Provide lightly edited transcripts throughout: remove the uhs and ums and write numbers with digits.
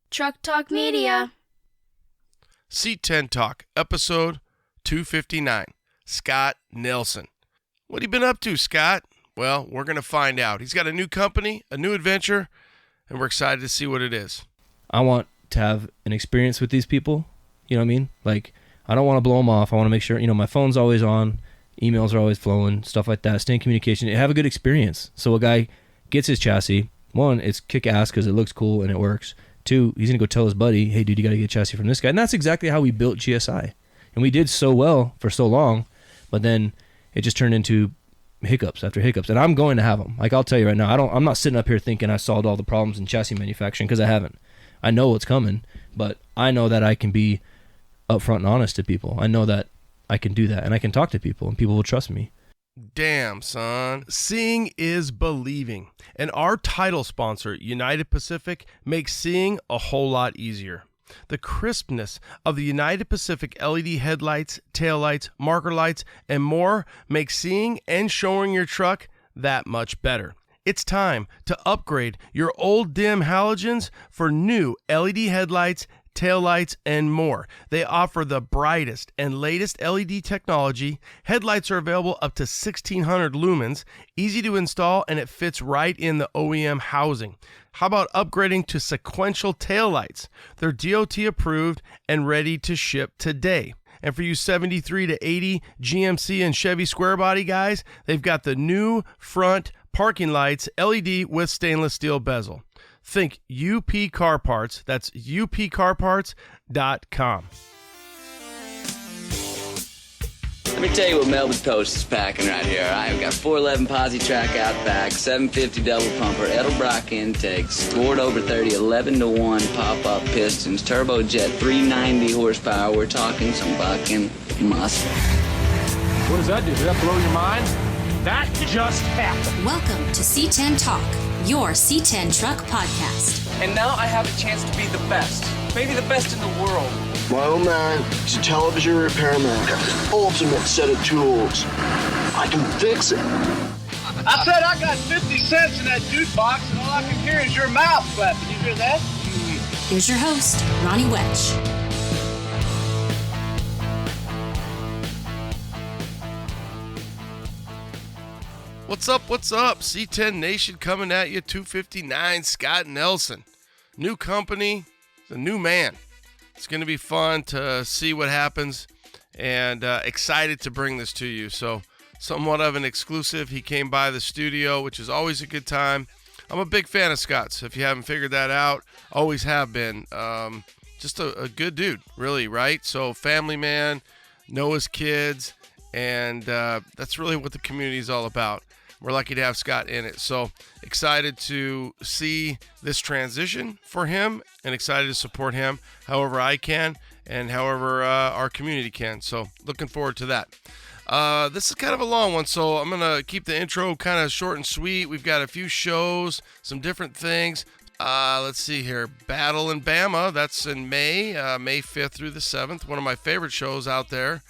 Truck Talk Media. C10 Talk, episode 259. Scott Nelson. What have you been up to, Scott? Well, we're going to find out. He's got a new company, a new adventure, and we're excited to see what it is. I want to have an experience with these people. You know what I mean? Like, I don't want to blow them off. I want to make sure, my phone's always on, emails are always flowing, stuff like that. Stay in communication. Have a good experience. So a guy gets his chassis. One, it's kick-ass because it looks cool and it works. Two, he's going to go tell his buddy, hey, dude, you got to get a chassis from this guy. And that's exactly how we built GSI. And we did so well for so long, but then it just turned into hiccups after hiccups. And I'm going to have them. Like, I'll tell you right now, I'm not sitting up here thinking I solved all the problems in chassis manufacturing, because I haven't. I know what's coming, but I know that I can be upfront and honest to people. I know that I can do that, and I can talk to people, and people will trust me. Damn, son. Seeing is believing. And our title sponsor, United Pacific, makes seeing a whole lot easier. The crispness of the United Pacific LED headlights, taillights, marker lights, and more makes seeing and showing your truck that much better. It's time to upgrade your old dim halogens for new LED headlights, taillights, and more. They offer the brightest and latest LED technology. Headlights are available up to 1,600 lumens, easy to install, and it fits right in the OEM housing. How about upgrading to sequential taillights? They're DOT approved and ready to ship today. And for you 73 to 80 GMC and Chevy square body guys, they've got the new front parking lights, LED with stainless steel bezel. Think UP Car Parts. That's upcarparts.com. Let me tell you what Melvin Toast is packing right here. All right, we've got 411 Posi track out back, 750 double pumper, Edelbrock intake, scored over 30, 11-1 pop-up pistons, turbojet, 390 horsepower. We're talking some fucking muscle. What does that do? Does that blow your mind? That just happened. Welcome to C10 Talk, your C10 truck podcast. And now I have a chance to be the best, maybe the best in the world. My old man is a television repairman. Ultimate set of tools. I can fix it. I said I got 50 cents in that jukebox, and all I can hear is your mouth flapping. You hear that? Here's your host, Ronnie Welch. What's up? What's up? C10 Nation coming at you, 259, Scott Nelson. New company, the new man. It's going to be fun to see what happens, and excited to bring this to you. So, somewhat of an exclusive. He came by the studio, which is always a good time. I'm a big fan of Scott's, if you haven't figured that out. Always have been. Just a good dude, really, right? So, family man, know his kids, and that's really what the community is all about. We're lucky to have Scott in it. So excited to see this transition for him, and excited to support him however I can and however our community can. So looking forward to that. This is kind of a long one, so I'm going to keep the intro kind of short and sweet. We've got a few shows, some different things. Let's see here. Battle in Bama. That's in May 5th through the 7th. One of my favorite shows out there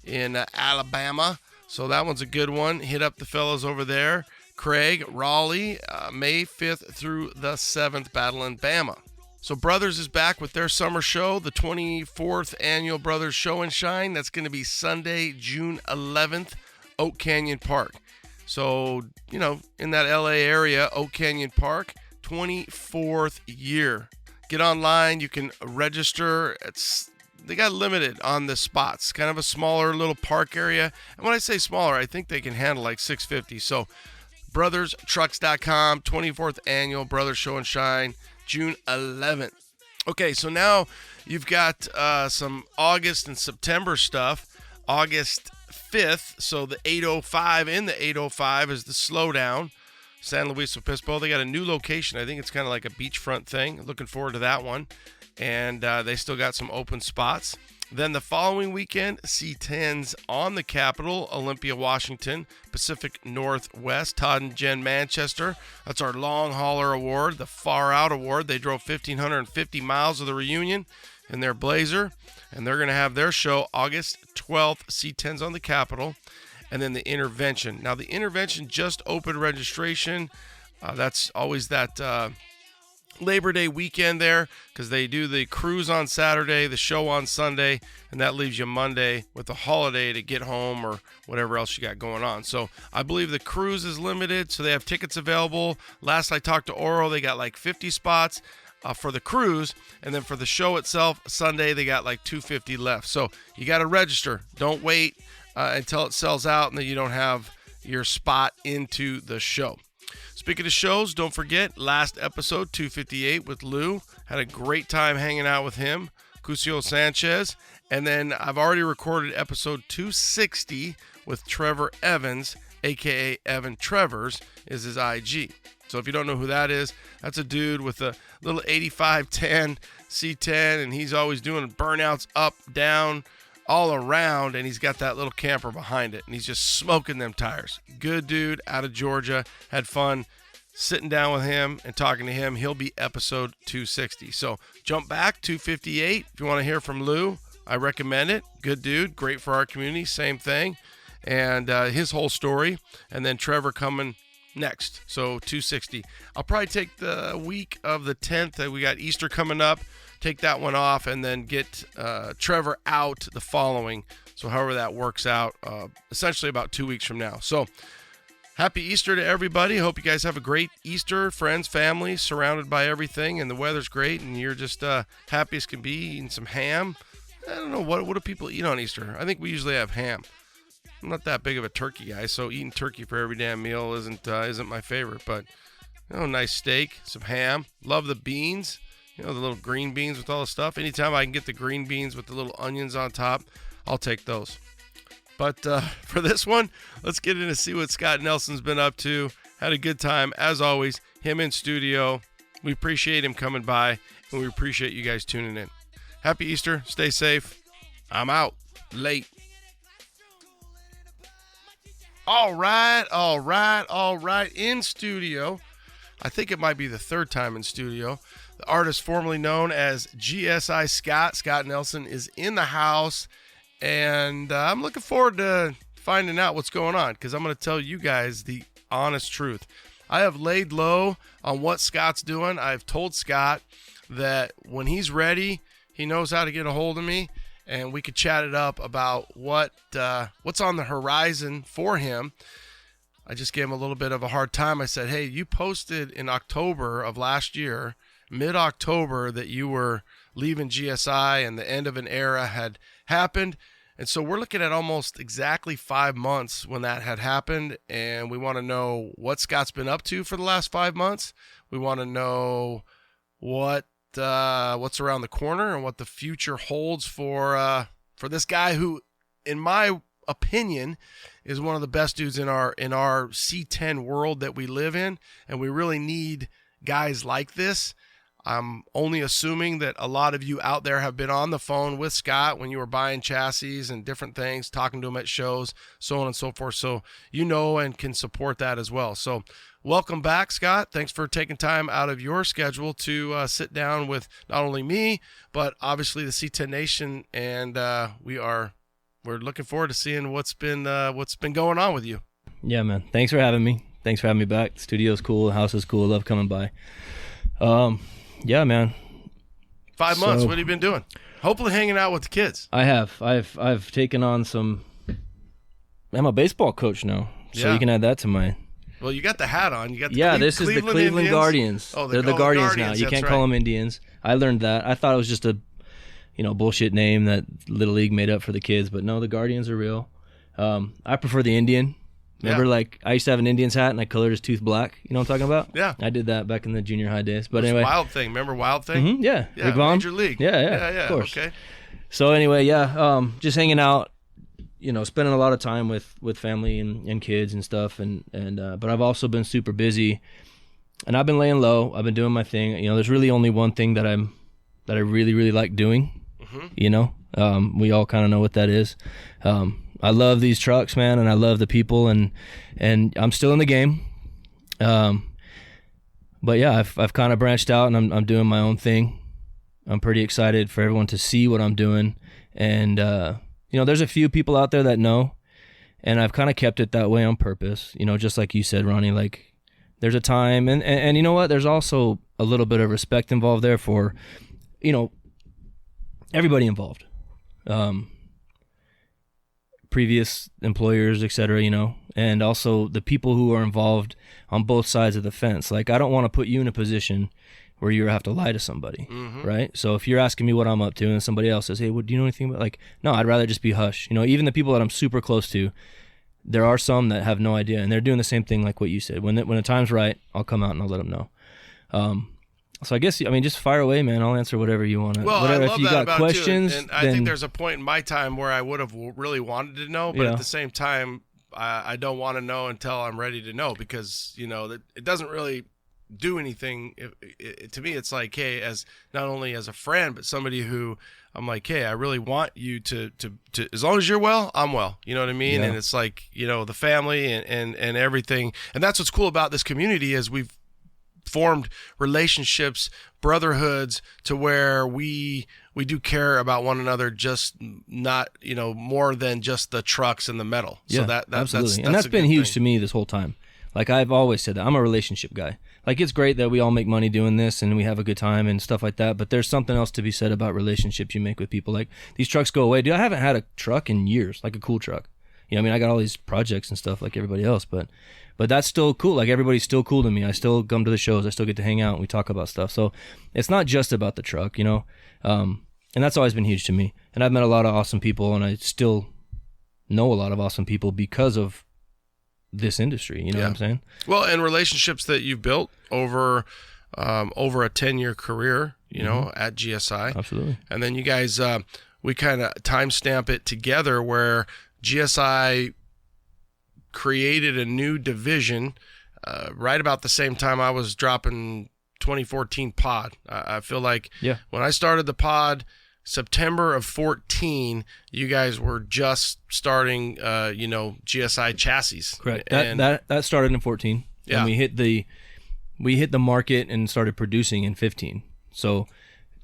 in Alabama. So that one's a good one. Hit up the fellas over there. Craig, Raleigh, May 5th through the 7th, Battle in Bama. So Brothers is back with their summer show, the 24th annual Brothers Show and Shine. That's going to be Sunday, June 11th, Oak Canyon Park. So, in that LA area, Oak Canyon Park, 24th year. Get online. You can register. They got limited on the spots, kind of a smaller little park area. And when I say smaller, I think they can handle like 650. So brotherstrucks.com, 24th annual Brothers Show and Shine, June 11th. Okay, so now you've got some August and September stuff. August 5th, so the 805 in the 805 is the Slowdown. San Luis Obispo. They got a new location. I think it's kind of like a beachfront thing. Looking forward to that one. And they still got some open spots. Then the following weekend, C10s on the Capitol, Olympia, Washington, Pacific Northwest, Todd and Jen Manchester. That's our long hauler award, the Far Out Award. They drove 1,550 miles of the reunion in their Blazer, and they're going to have their show August 12th, C10s on the Capitol. And then the Intervention. Now, the Intervention just opened registration. That's always that Labor Day weekend there, because they do the cruise on Saturday, the show on Sunday, and that leaves you Monday with the holiday to get home or whatever else you got going on. So I believe the cruise is limited, so they have tickets available. Last I talked to Oro, they got like 50 spots for the cruise, and then for the show itself, Sunday, they got like 250 left. So you got to register. Don't wait until it sells out and then you don't have your spot into the show. Speaking of shows, don't forget, last episode, 258 with Lou. Had a great time hanging out with him, Cusio Sanchez. And then I've already recorded episode 260 with Trevor Evans, a.k.a. Evan Trevors, is his IG. So if you don't know who that is, that's a dude with a little 8510 C10, and he's always doing burnouts up, down, all around, and he's got that little camper behind it, and he's just smoking them tires. Good dude out of Georgia. Had fun sitting down with him and talking to him. He'll be episode 260. So jump back, 258. If you want to hear from Lou, I recommend it. Good dude, great for our community, same thing. And his whole story. And then Trevor coming next, so 260. I'll probably take the week of the 10th. We got Easter coming up. Take that one off and then get Trevor out the following. So however that works out, essentially about 2 weeks from now. So happy Easter to everybody. Hope you guys have a great Easter. Friends, family, surrounded by everything, and the weather's great, and you're just happy as can be, eating some ham. I don't know, what do people eat on Easter? I think we usually have ham. I'm not that big of a turkey guy, so eating turkey for every damn meal isn't my favorite. But, nice steak, some ham. Love the beans. The little green beans with all the stuff. Anytime I can get the green beans with the little onions on top, I'll take those. But for this one, let's get in to see what Scott Nelson's been up to. Had a good time, as always. Him in studio. We appreciate him coming by, and we appreciate you guys tuning in. Happy Easter. Stay safe. I'm out. Late. All right. In studio. I think it might be the third time in studio. The artist formerly known as GSI Scott Nelson, is in the house, and I'm looking forward to finding out what's going on, because I'm going to tell you guys the honest truth. I have laid low on what Scott's doing. I've told Scott that when he's ready, he knows how to get a hold of me, and we could chat it up about what's on the horizon for him. I just gave him a little bit of a hard time. I said, hey, you posted in October of last year, mid-October, that you were leaving GSI and the end of an era had happened. And so we're looking at almost exactly 5 months when that had happened. And we want to know what Scott's been up to for the last 5 months. We want to know what's around the corner and what the future holds for this guy who, in my opinion, is one of the best dudes in our C10 world that we live in. And we really need guys like this. I'm only assuming that a lot of you out there have been on the phone with Scott when you were buying chassis and different things, talking to him at shows, so on and so forth. So and can support that as well. So welcome back, Scott. Thanks for taking time out of your schedule to sit down with not only me, but obviously the C10 Nation. And we're looking forward to seeing what's been going on with you. Yeah, man. Thanks for having me. Thanks for having me back. The studio's cool. The house is cool. I love coming by. Yeah, man. 5 months. What have you been doing? Hopefully hanging out with the kids. I have. I've taken on some. I'm a baseball coach now, so you can add that to my. Well, you got the hat on. You got the this is the Cleveland Indians. Guardians. Oh, they're the Guardians now. You can't call them Indians. I learned that. I thought it was just a, bullshit name that Little League made up for the kids, but no, the Guardians are real. I prefer the Indian. Remember, I used to have an Indians hat, and I colored his tooth black. You know what I'm talking about? Yeah. I did that back in the junior high days. But anyway. Wild Thing. Remember Wild Thing? Mm-hmm, yeah. Yeah, Major League. Yeah, Of course. Okay. So anyway, just hanging out, spending a lot of time with family and kids and stuff. But I've also been super busy, and I've been laying low. I've been doing my thing. There's really only one thing that I really, really like doing. Mm-hmm. We all kind of know what that is. I love these trucks, man, and I love the people, and I'm still in the game. But yeah, I've kind of branched out, and I'm doing my own thing. I'm pretty excited for everyone to see what I'm doing, and there's a few people out there that know, and I've kind of kept it that way on purpose. Just like you said, Ronnie, like there's a time, and you know what? There's also a little bit of respect involved there for, everybody involved. Previous employers, etc., and also the people who are involved on both sides of the fence. Like, I don't want to put you in a position where you have to lie to somebody, right? So if you're asking me what I'm up to and somebody else says, hey, do you know anything about, no, I'd rather just be hush. Even the people that I'm super close to, there are some that have no idea, and they're doing the same thing like what you said. When the time's right, I'll come out and I'll let them know. So I guess, just fire away, man. I'll answer whatever you want to. Well, whatever. I love if you that got about questions, it, and I think there's a point in my time where I would have really wanted to know, but at the same time, I don't want to know until I'm ready to know, because it doesn't really do anything. To me, it's like, hey, as not only as a friend, but somebody who I'm like, hey, I really want you to as long as you're well, I'm well. You know what I mean? Yeah. And it's like, the family and everything. And that's what's cool about this community is we've formed relationships, brotherhoods, to where we do care about one another, just not, more than just the trucks and the metal. Yeah, So that's absolutely. that's That's a been good huge thing. to me this whole time. Like, I've always said that I'm a relationship guy. Like, it's great that we all make money doing this and we have a good time and stuff like that, but there's something else to be said about relationships you make with people. Like, these trucks go away. Dude, I haven't had a truck in years, like a cool truck. I got all these projects and stuff like everybody else, but that's still cool. Like, everybody's still cool to me. I still come to the shows. I still get to hang out and we talk about stuff. So it's not just about the truck, and that's always been huge to me. And I've met a lot of awesome people, and I still know a lot of awesome people because of this industry. You know what I'm saying? Well, and relationships that you've built over a 10-year career, at GSI. Absolutely. And then you guys, we kind of timestamp it together where GSI created a new division right about the same time I was dropping 2014 pod. I feel like when I started the pod, September of 14, you guys were just starting, GSI chassis. Correct. That started in 14. Yeah. And we hit the market and started producing in 15. So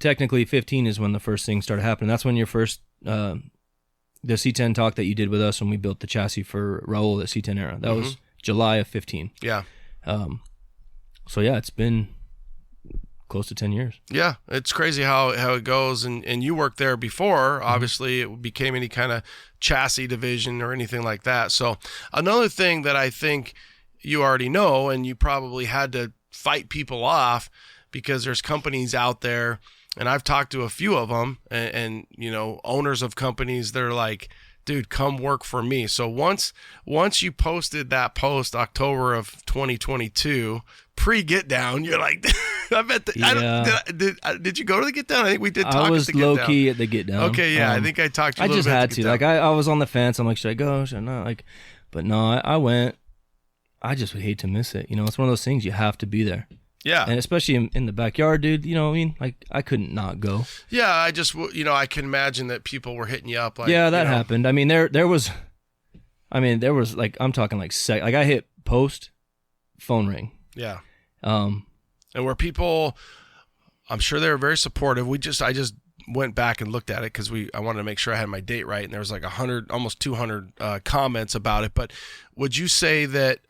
technically 15 is when the first thing started happening. That's when your first the C10 talk that you did with us when we built the chassis for Raul at C10 era. That was July of 15. Yeah. So yeah, it's been close to 10 years. Yeah, it's crazy how it goes. And you worked there before. Obviously, it became any kind of chassis division or anything like that. So another thing that I think you already know, and you probably had to fight people off, because there's companies out there, and I've talked to a few of them, and owners of companies, they're like, dude, come work for me. So once you posted that post October of 2022, pre-Get Down, you're like, I bet did you go to the Get Down? I think we did talk I was at the Get Down. low-key at the Get Down. Okay, yeah, I think I talked to you a I little just bit had to. Like, I was on the fence. I'm like, should I go? Should I not? Like, but no, I went. I just would hate to miss it. It's one of those things, you have to be there. Yeah. And especially in the backyard, dude, you know what I mean? Like, I couldn't not go. Yeah, I just, I can imagine that people were hitting you up. Like, yeah, that happened. I mean, there was, like, I'm talking like, like, I hit post, phone ring. Yeah. And where people, I'm sure they were very supportive. I just went back and looked at it because I wanted to make sure I had my date right, and there was like 100, almost 200 comments about it. But would you say that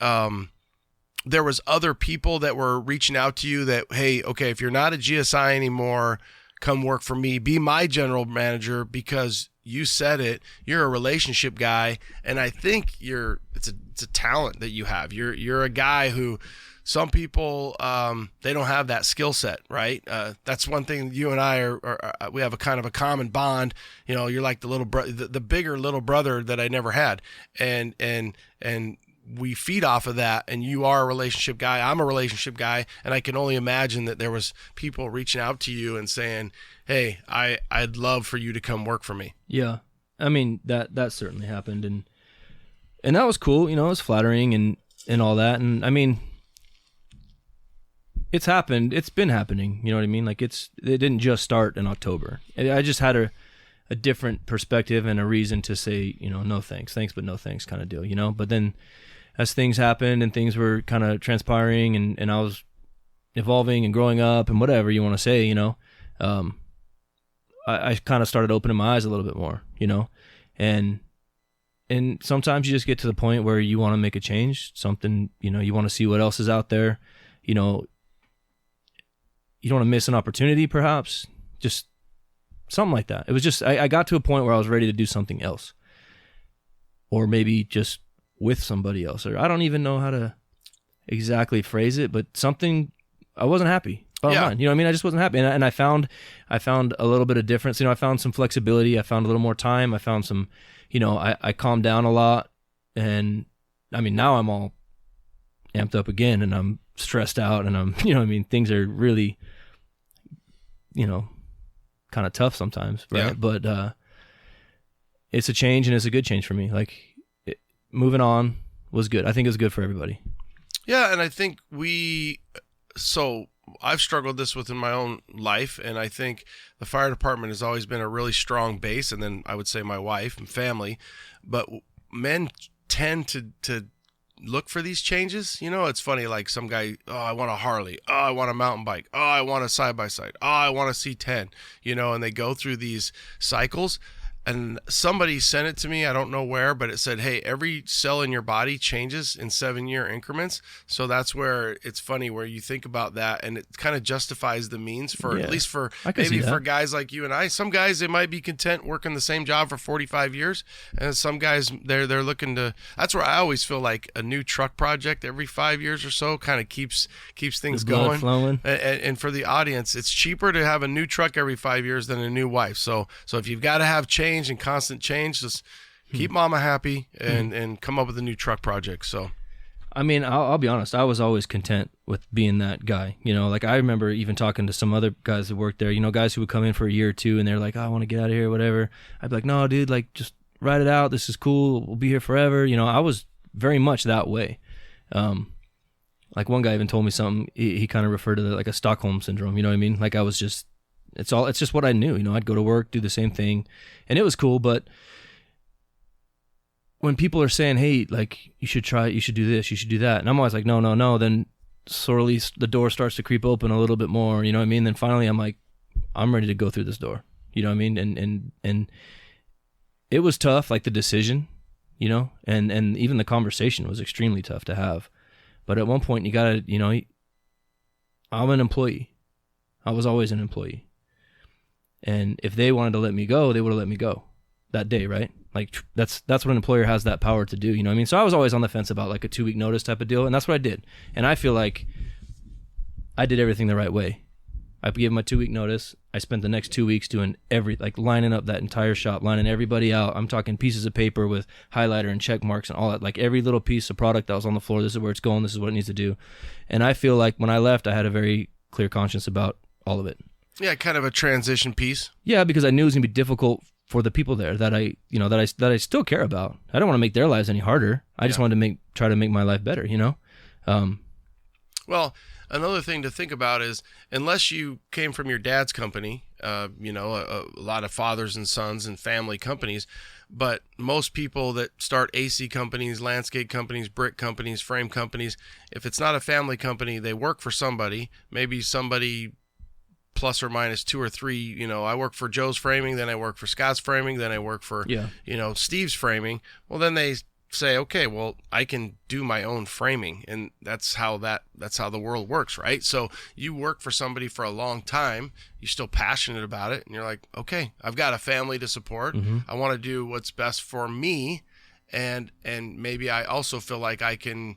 there was other people that were reaching out to you that, hey, okay, if you're not a GSI anymore, come work for me, be my general manager, because you said it, you're a relationship guy, and I think it's a talent that you have. You're a guy who some people they don't have that skill set, right? That's one thing you and I we have a kind of a common bond. You're like the little the bigger little brother that I never had, and we feed off of that. And you are a relationship guy. I'm a relationship guy, and I can only imagine that there was people reaching out to you and saying, "Hey, I'd love for you to come work for me." Yeah, I mean that certainly happened, and that was cool. It was flattering and all that, and I mean, it's happened. It's been happening. You know what I mean? Like, it didn't just start in October. I just had a different perspective and a reason to say, no thanks, but no thanks kind of deal, But then as things happened and things were kind of transpiring and I was evolving and growing up and whatever you want to say, I kind of started opening my eyes a little bit more, and sometimes you just get to the point where you want to make a change, something, you want to see what else is out there, you don't want to miss an opportunity, perhaps. Just something like that. It was just, I got to a point where I was ready to do something else. Or maybe just with somebody else. Or I don't even know how to exactly phrase it, but something, I wasn't happy. Bottom line. You know what I mean? I just wasn't happy. And I found a little bit of difference. You know, I found some flexibility. I found a little more time. I found some, you know, I calmed down a lot. And I mean, now I'm all amped up again and I'm stressed out and I'm, you know what I mean? Things are really, you know, kind of tough sometimes. Right. Yeah. But, it's a change and it's a good change for me. Like moving on was good. I think it was good for everybody. Yeah. And I think I've struggled this within my own life. And I think the fire department has always been a really strong base. And then I would say my wife and family, but men tend to look for these changes. You know, it's funny. Like some guy, oh, I want a Harley. Oh, I want a mountain bike. Oh, I want a side-by-side. Oh, I want a C10, you know, and they go through these cycles. And somebody sent it to me, I don't know where, but it said, hey, every cell in your body changes in 7-year increments. So that's where it's funny where you think about that and it kind of justifies the means for, at least for maybe for guys like you and I. Some guys, they might be content working the same job for 45 years. And some guys, they're looking to, that's where I always feel like a new truck project every 5 years or so kind of keeps things going. Flowing. And for the audience, it's cheaper to have a new truck every 5 years than a new wife. So if you've got to have change and constant change, just keep mama happy and come up with a new truck project. So I mean, I'll be honest, I was always content with being that guy, you know. Like I remember even talking to some other guys that worked there, you know, guys who would come in for a year or two and they're like, oh, I want to get out of here, whatever. I'd be like, no dude, like just ride it out, this is cool, we'll be here forever. You know, I was very much that way. Like one guy even told me something, he kind of referred to like a Stockholm syndrome, you know what I mean? Like I was just, it's just what I knew, you know. I'd go to work, do the same thing, and it was cool. But when people are saying, hey, like, you should do this, you should do that, and I'm always like, no, then slowly the door starts to creep open a little bit more, you know what I mean? Then finally I'm like, I'm ready to go through this door, you know what I mean? And it was tough, like the decision, you know, and even the conversation was extremely tough to have. But at one point you gotta, you know, I'm an employee. I was always an employee. And if they wanted to let me go, they would have let me go that day, right? Like that's what an employer has that power to do, you know what I mean? So I was always on the fence about like a 2-week notice type of deal, and that's what I did. And I feel like I did everything the right way. I gave my 2-week notice. I spent the next 2 weeks doing like lining up that entire shop, lining everybody out. I'm talking pieces of paper with highlighter and check marks and all that. Like every little piece of product that was on the floor, this is where it's going, this is what it needs to do. And I feel like when I left, I had a very clear conscience about all of it. Yeah, kind of a transition piece. Yeah, because I knew it was gonna be difficult for the people there that I still care about. I don't want to make their lives any harder. I just wanted to try to make my life better, you know. Well, another thing to think about is unless you came from your dad's company, you know, a lot of fathers and sons and family companies, but most people that start AC companies, landscape companies, brick companies, frame companies, if it's not a family company, they work for somebody, maybe somebody plus or minus 2 or 3, you know, I work for Joe's Framing, then I work for Scott's Framing, then I work for, you know, Steve's Framing. Well, then they say, okay, well, I can do my own framing, and that's how the world works, right? So you work for somebody for a long time, you're still passionate about it, and you're like, okay, I've got a family to support. I want to do what's best for me, and maybe I also feel like I can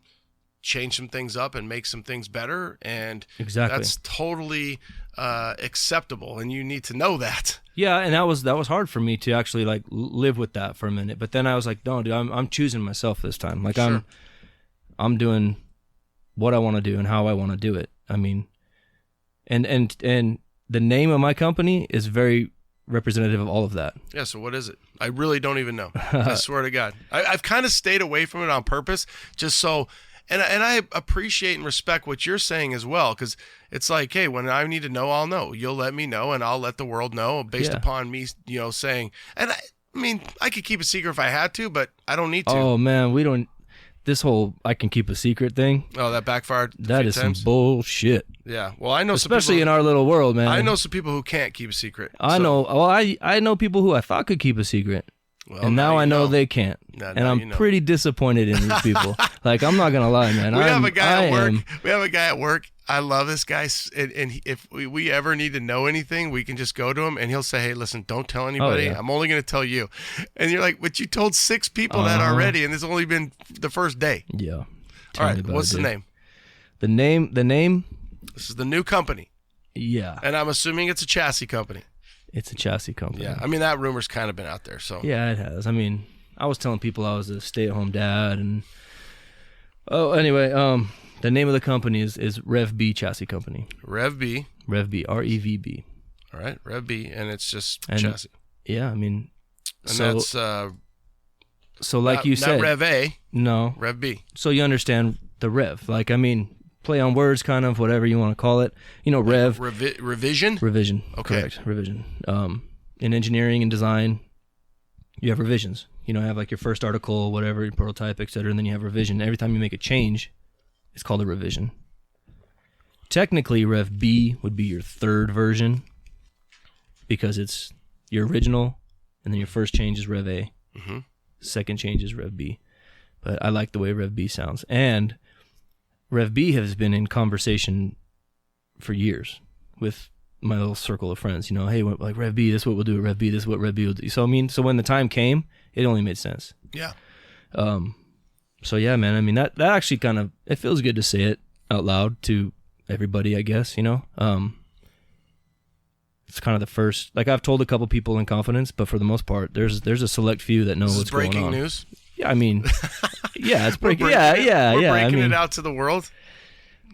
change some things up and make some things better, and that's totally acceptable, and you need to know that. Yeah, and that was hard for me to actually like live with that for a minute. But then I was like, no, dude, I'm choosing myself this time. Like I'm doing what I want to do and how I want to do it. I mean, and the name of my company is very representative of all of that. Yeah, so what is it? I really don't even know. I swear to God. I've kind of stayed away from it on purpose, just so. And I appreciate and respect what you're saying as well, because it's like, hey, when I need to know, I'll know. You'll let me know, and I'll let the world know based upon me, you know, saying. And I mean, I could keep a secret if I had to, but I don't need to. Oh man, we don't. This whole I can keep a secret thing. Oh, that backfired. That is some bullshit. Yeah, well, I know, especially some people, in our little world, man. I know some people who can't keep a secret. I know. Well, I know people who I thought could keep a secret. Well, and now I know they can't. And I'm pretty disappointed in these people. Like, I'm not going to lie, man. We have a guy at work. I love this guy, and if we ever need to know anything, we can just go to him, and he'll say, "Hey, listen, don't tell anybody. Oh, yeah. I'm only going to tell you." And you're like, "But you told 6 people that already, and it's only been the first day." Yeah. All right, what's the name? The name. This is the new company. Yeah. And I'm assuming it's a chassis company. It's a chassis company. Yeah. I mean, that rumor's kind of been out there. So yeah, it has. I mean, I was telling people I was a stay-at-home dad, and anyway, the name of the company is Rev B Chassis Company. Rev B, REVB. All right, Rev B, and it's just And, chassis. Yeah, I mean, And so that's so like you said, not Rev A, no, Rev B. So you understand the Rev, like I mean, play on words, kind of whatever you want to call it. You know, Rev. Revision. Okay. Correct. Revision. In engineering and design, you have revisions. You know, have like your first article, whatever, your prototype, etc., and then you have revision. Every time you make a change, it's called a revision. Technically, Rev B would be your third version because it's your original, and then your first change is Rev A. Mm-hmm. Second change is Rev B. But I like the way Rev B sounds. And Rev B has been in conversation for years with my little circle of friends. You know, hey, like Rev B, this is what we'll do at Rev B, this is what Rev B will do. So, I mean, so when the time came, it only made sense. Yeah. So, yeah, man, I mean, that actually kind of, it feels good to say it out loud to everybody, I guess, you know? It's kind of the first, like I've told a couple people in confidence, but for the most part, there's a select few that know what's going on. Breaking news? Yeah, I mean, yeah, it's breaking. We're breaking it out to the world.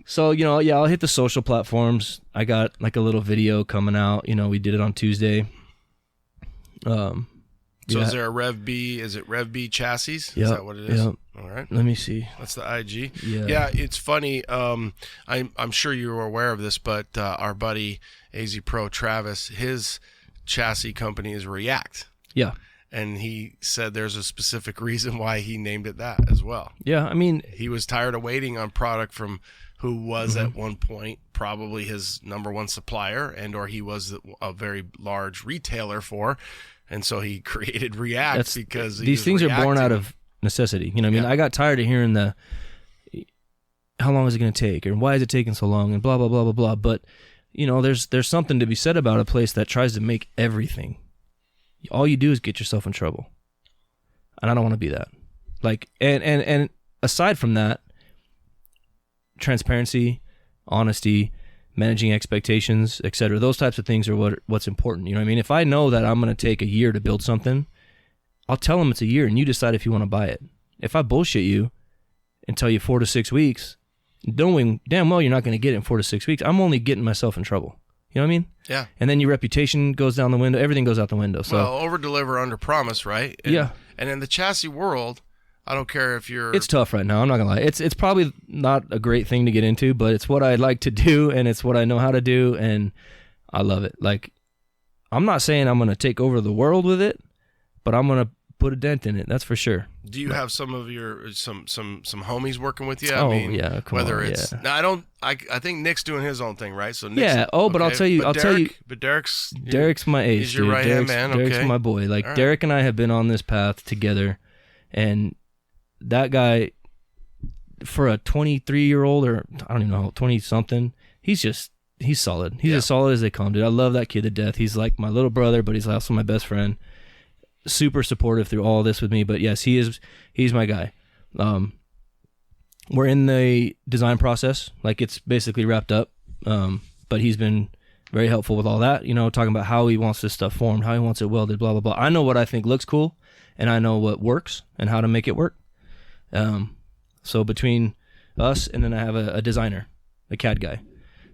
So, you know, yeah, I'll hit the social platforms. I got like a little video coming out. You know, we did it on Tuesday. So is there a Rev B? Is it Rev B Chassis? Is that what it is? Yep. All right. Let me see. That's the IG. Yeah. Yeah, it's funny. I'm sure you were aware of this, but our buddy AZ Pro Travis, his chassis company is React. Yeah. And he said there's a specific reason why he named it that as well. Yeah, I mean, He was tired of waiting on product from who was at one point probably his number one supplier, and or he was a very large retailer for, and so he created React because these things are born out of necessity. You know what I mean? I got tired of hearing how long is it going to take, and why is it taking so long, and blah, blah, blah, blah, blah. But, you know, there's something to be said about a place that tries to make everything. All you do is get yourself in trouble. And I don't want to be that. Like, and aside from that, transparency, honesty, managing expectations, etc., those types of things are what's important. You know what I mean? If I know that I'm going to take a year to build something, I'll tell them it's a year and you decide if you want to buy it. If I bullshit you and tell you 4 to 6 weeks, knowing damn well you're not going to get it in 4 to 6 weeks, I'm only getting myself in trouble. You know what I mean? Yeah. And then your reputation goes down the window. Everything goes out the window. So, well, over deliver, under promise, right? Yeah. And in the chassis world, I don't care if you're. It's tough right now. I'm not gonna lie. It's probably not a great thing to get into, but it's what I like to do, and it's what I know how to do, and I love it. Like, I'm not saying I'm gonna take over the world with it, but I'm gonna put a dent in it. That's for sure. Do you have some of your some homies working with you? Oh, yeah, come whether on, it's yeah. now, I don't. I think Nick's doing his own thing, right? So Nick's, Yeah. Oh, but I'll tell you. But Derek's my ace. He's your dude. right hand man. Derek's Okay. my boy. Like, All right. Derek and I have been on this path together, and that guy, for a 23-year-old, or I don't even know, 20-something, he's solid. He's as solid as they come, dude. I love that kid to death. He's like my little brother, but he's also my best friend. Super supportive through all this with me. But yes, he's my guy. We're in the design process. Like, it's basically wrapped up. But he's been very helpful with all that, you know, talking about how he wants this stuff formed, how he wants it welded, blah, blah, blah. I know what I think looks cool, and I know what works and how to make it work. So between us, and then I have a designer, a CAD guy.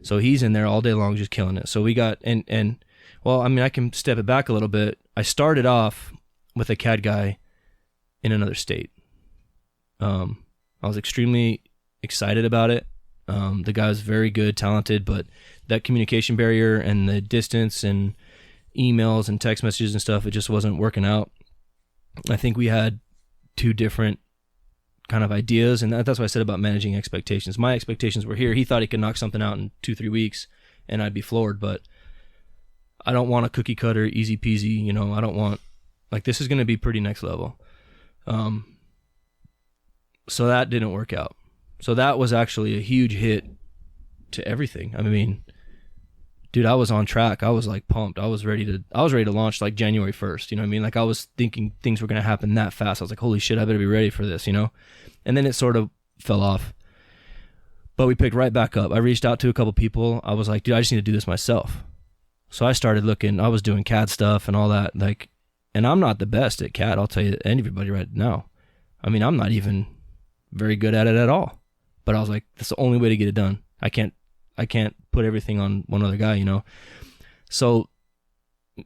So he's in there all day long just killing it. So we got, and well, I mean, I can step it back a little bit. I started off with a CAD guy in another state. I was extremely excited about it. The guy was very good, talented, but that communication barrier and the distance and emails and text messages and stuff, it just wasn't working out. I think we had two different kind of ideas, and that's what I said about managing expectations. My expectations were here. He thought he could knock something out in 2-3 weeks, and I'd be floored, but I don't want a cookie cutter, easy peasy, you know, I don't want, like, this is going to be pretty next level. So that didn't work out. So that was actually a huge hit to everything. I mean, dude, I was on track. I was like pumped. I was ready to launch like January 1st. You know what I mean? Like I was thinking things were going to happen that fast. I was like, holy shit, I better be ready for this, you know? And then it sort of fell off. But we picked right back up. I reached out to a couple people. I was like, dude, I just need to do this myself. So I started looking. I was doing CAD stuff and all that. Like, and I'm not the best at CAD. I'll tell you, everybody right now. I mean, I'm not even very good at it at all. But I was like, that's the only way to get it done. I can't put everything on one other guy, you know? So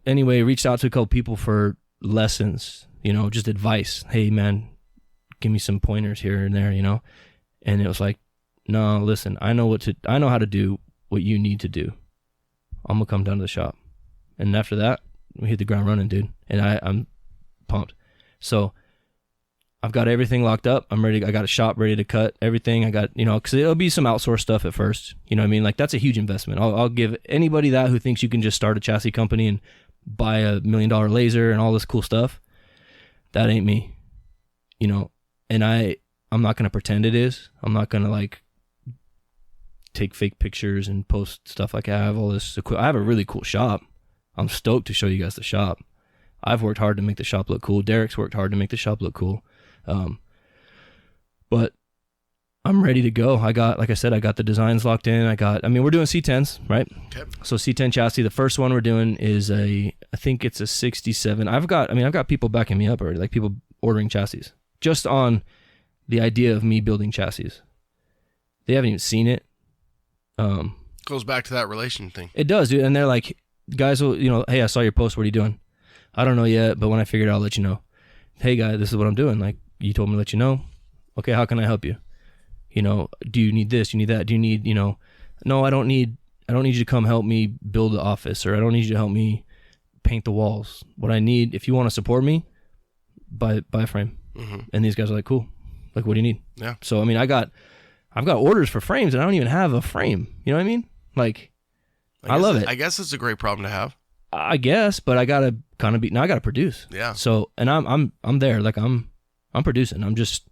anyway, reached out to a couple people for lessons, you know, just advice. Hey man, give me some pointers here and there, you know? And it was like, no, listen, I know how to do what you need to do. I'm gonna come down to the shop. And after that, we hit the ground running, dude. And I'm pumped. So I've got everything locked up. I'm ready. I got a shop ready to cut everything. I got, you know, because it'll be some outsourced stuff at first. You know what I mean? Like that's a huge investment. I'll give anybody that who thinks you can just start a chassis company and buy $1 million laser and all this cool stuff. That ain't me, you know. And I'm not gonna pretend it is. I'm not gonna like take fake pictures and post stuff like I have all this. I have a really cool shop. I'm stoked to show you guys the shop. I've worked hard to make the shop look cool. Derek's worked hard to make the shop look cool. But I'm ready to go. I got the designs locked in. We're doing C10s, right? Okay. So C10 chassis, the first one we're doing is I think it's a 67. I've got people backing me up already, like people ordering chassis just on the idea of me building chassis. They haven't even seen it. Goes back to that relation thing. It does, dude. And they're like, guys will, you know, hey, I saw your post. What are you doing? I don't know yet, but when I figure it out, I'll let you know. Hey, guy, this is what I'm doing. Like, you told me to let you know. Okay, how can I help you? You know, do you need this? You need that? Do you need, you know, no, I don't need you to come help me build the office, or I don't need you to help me paint the walls. What I need, if you want to support me, buy a frame. Mm-hmm. And these guys are like, cool. Like, what do you need? Yeah. So, I mean, I've got orders for frames and I don't even have a frame. You know what I mean? Like, I love it. I guess it's a great problem to have. I guess, but I gotta kind of now I gotta produce. Yeah. So, and I'm there. Like I'm producing. I'm just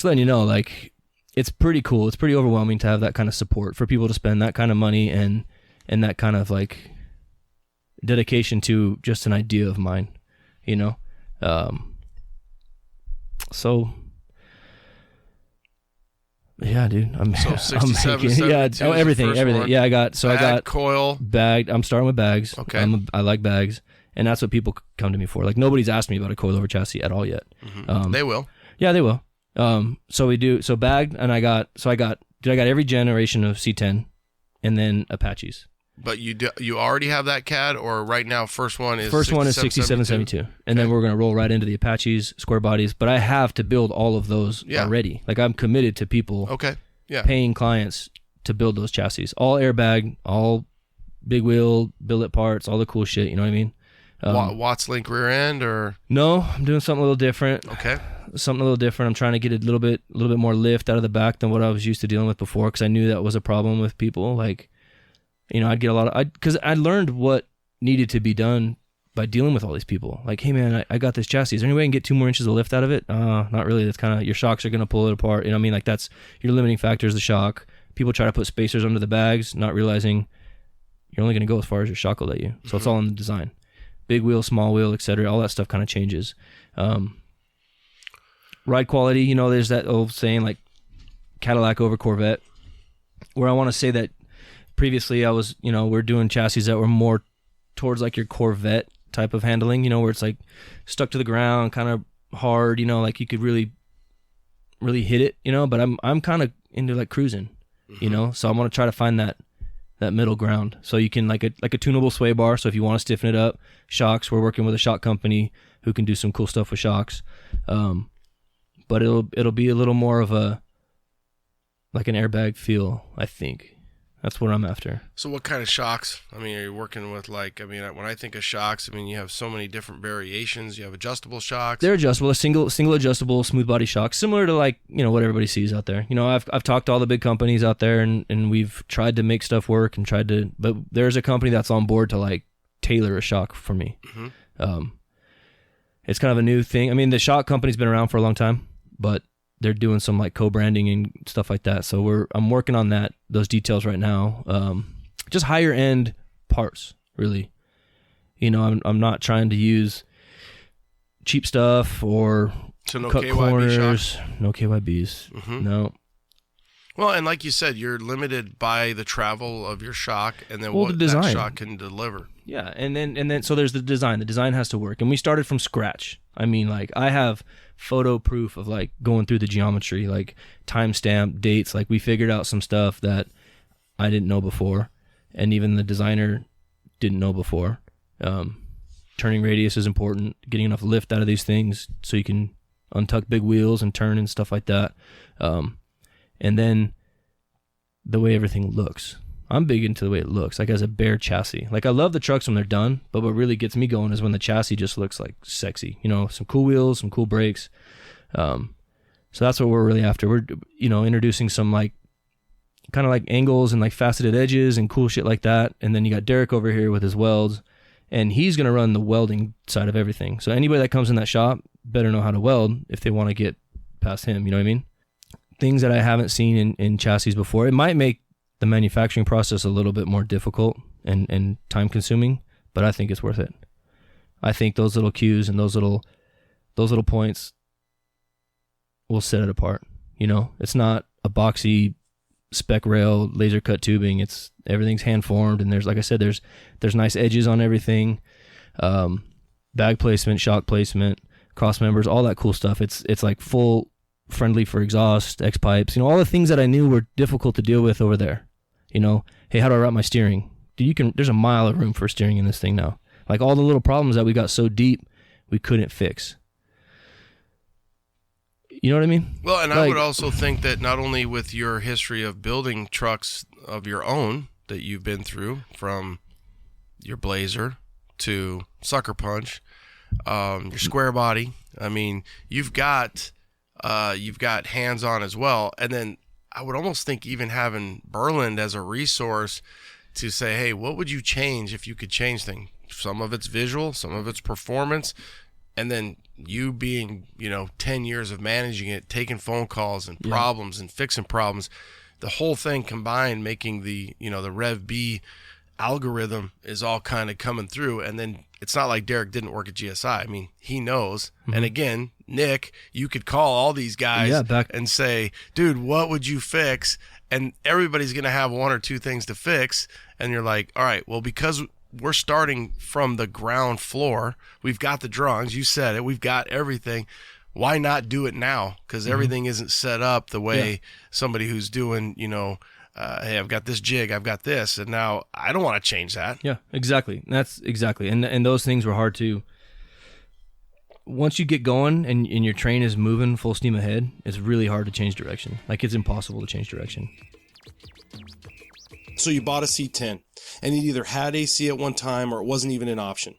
letting you know, like, it's pretty cool. It's pretty overwhelming to have that kind of support, for people to spend that kind of money and that kind of like dedication to just an idea of mine, you know? So yeah, dude. So 67, everything. One. Yeah, I got coil, bagged. I'm starting with bags. Okay. I like bags, and that's what people come to me for. Like, nobody's asked me about a coilover chassis at all yet. Mm-hmm. They will. Yeah, they will. So we do. So bagged, and I got every generation of C10, and then Apaches. But you already have that CAD, or right now first one is 6772, and then we're gonna roll right into the Apaches, square bodies. But I have to build all of those already. Like, I'm committed to people, paying clients to build those chassis, all airbag, all big wheel, billet parts, all the cool shit. You know what I mean? Watts link rear end, or no? I'm doing something a little different. Okay. Something a little different. I'm trying to get a little bit more lift out of the back than what I was used to dealing with before, because I knew that was a problem with people. Like, you know, I'd get a lot of, because I learned what needed to be done by dealing with all these people. Like, hey man, I got this chassis. Is there any way I can get 2 more inches of lift out of it? Not really. That's kind of, your shocks are going to pull it apart. You know what I mean? Like, that's your limiting factor is the shock. People try to put spacers under the bags, not realizing you're only going to go as far as your shock will let you. So it's all in the design. Big wheel, small wheel, etc. All that stuff kind of changes. Ride quality, you know, there's that old saying, like, Cadillac over Corvette, where I want to say that previously I was, you know, we're doing chassis that were more towards like your Corvette type of handling, you know, where it's like stuck to the ground, kind of hard, you know, like you could really hit it, you know, but I'm kind of into like cruising, you know, so I want to try to find that middle ground. So you can like a tunable sway bar. So if you want to stiffen it up, shocks, we're working with a shock company who can do some cool stuff with shocks. But it'll be a little more of a, like an airbag feel, I think. That's what I'm after. So what kind of shocks? I mean, are you working with, like, I mean, when I think of shocks, I mean, you have so many different variations. You have adjustable shocks. They're adjustable, a single adjustable smooth body shock, similar to, like, you know, what everybody sees out there. You know, I've talked to all the big companies out there, and we've tried to make stuff work and but there's a company that's on board to, like, tailor a shock for me. Mm-hmm. It's kind of a new thing. I mean, the shock company's been around for a long time, but they're doing some like co-branding and stuff like that. So I'm working on those details right now. Just higher end parts, really. You know, I'm not trying to use cheap stuff or no cut KYB corners. shock. No KYBs. Mm-hmm. No. Well, and like you said, you're limited by the travel of your shock and then the what design. that shock can deliver. Yeah, and then so there's the design. The design has to work, and we started from scratch. I mean, like I have photo proof of like going through the geometry, like timestamp dates. Like we figured out some stuff that I didn't know before, and even the designer didn't know before. Turning radius is important. Getting enough lift out of these things so you can untuck big wheels and turn and stuff like that. And then the way everything looks. I'm big into the way it looks, like as a bare chassis. Like I love the trucks when they're done, but what really gets me going is when the chassis just looks like sexy. You know, some cool wheels, some cool brakes. So that's what we're really after. We're, you know, introducing some like kind of like angles and like faceted edges and cool shit like that. And then you got Derek over here with his welds, and he's going to run the welding side of everything. So anybody that comes in that shop better know how to weld if they want to get past him. You know what I mean? Things that I haven't seen in chassis before. It might make the manufacturing process a little bit more difficult and time consuming, but I think it's worth it. I think those little cues and those little points will set it apart. You know, it's not a boxy spec rail laser cut tubing. It's everything's hand formed, and there's, like I said, there's nice edges on everything, bag placement, shock placement, cross members, all that cool stuff. It's like full friendly for exhaust, X pipes, you know, all the things that I knew were difficult to deal with over there. You know, hey, how do I route my steering? There's a mile of room for steering in this thing now. Like all the little problems that we got so deep we couldn't fix. You know what I mean? Well, and like, I would also think that not only with your history of building trucks of your own that you've been through, from your Blazer to Sucker Punch, your square body. I mean, you've got hands-on as well. And then I would almost think even having Berland as a resource to say, hey, what would you change if you could change things? Some of it's visual, some of it's performance, and then you being, 10 years of managing it, taking phone calls and problems and fixing problems, the whole thing combined, making the Rev B algorithm is all kind of coming through. And then it's not like Derek didn't work at GSI. I mean, he knows. Mm-hmm. And again, Nick, you could call all these guys and say, dude, what would you fix? And everybody's going to have one or two things to fix. And you're like, all right, well, because we're starting from the ground floor, we've got the drawings, you said it, we've got everything. Why not do it now? Because everything isn't set up the way somebody who's doing, hey, I've got this jig, I've got this, and now I don't want to change that. Yeah, exactly. That's exactly. And those things were hard to, once you get going and your train is moving full steam ahead, it's really hard to change direction. Like, it's impossible to change direction. So you bought a C10, and it either had AC at one time or it wasn't even an option.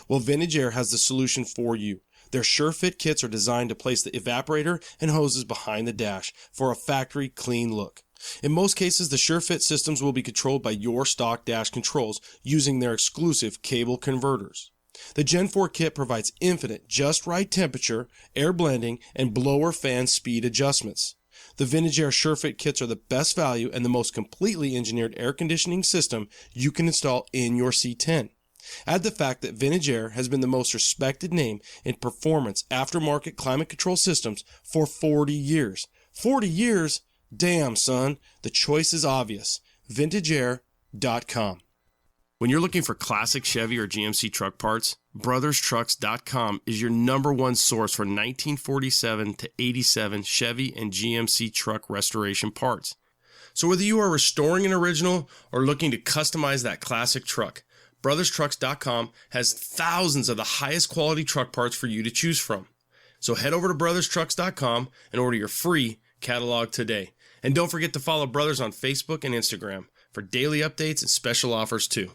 Well, Vintage Air has the solution for you. Their SureFit kits are designed to place the evaporator and hoses behind the dash for a factory clean look. In most cases, the SureFit systems will be controlled by your stock dash controls using their exclusive cable converters. The Gen 4 kit provides infinite, just right temperature, air blending, and blower fan speed adjustments. The Vintage Air SureFit kits are the best value and the most completely engineered air conditioning system you can install in your C10. Add the fact that Vintage Air has been the most respected name in performance aftermarket climate control systems for 40 years. 40 years? Damn, son. The choice is obvious. VintageAir.com. When you're looking for classic Chevy or GMC truck parts, BrothersTrucks.com is your number one source for 1947 to 87 Chevy and GMC truck restoration parts. So whether you are restoring an original or looking to customize that classic truck, BrothersTrucks.com has thousands of the highest quality truck parts for you to choose from. So head over to BrothersTrucks.com and order your free catalog today. And don't forget to follow Brothers on Facebook and Instagram for daily updates and special offers too.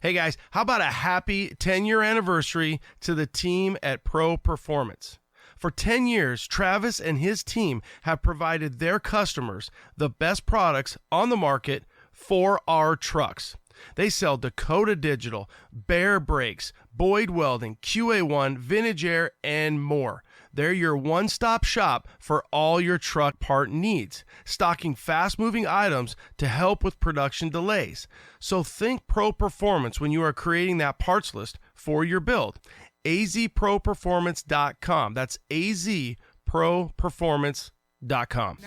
Hey guys, how about a happy 10-year anniversary to the team at Pro Performance? For 10 years, Travis and his team have provided their customers the best products on the market for our trucks. They sell Dakota Digital, Bear Brakes, Boyd Welding, QA1, Vintage Air, and more. They're your one-stop shop for all your truck part needs, stocking fast-moving items to help with production delays. So think Pro Performance when you are creating that parts list for your build. azproperformance.com. That's azproperformance.com.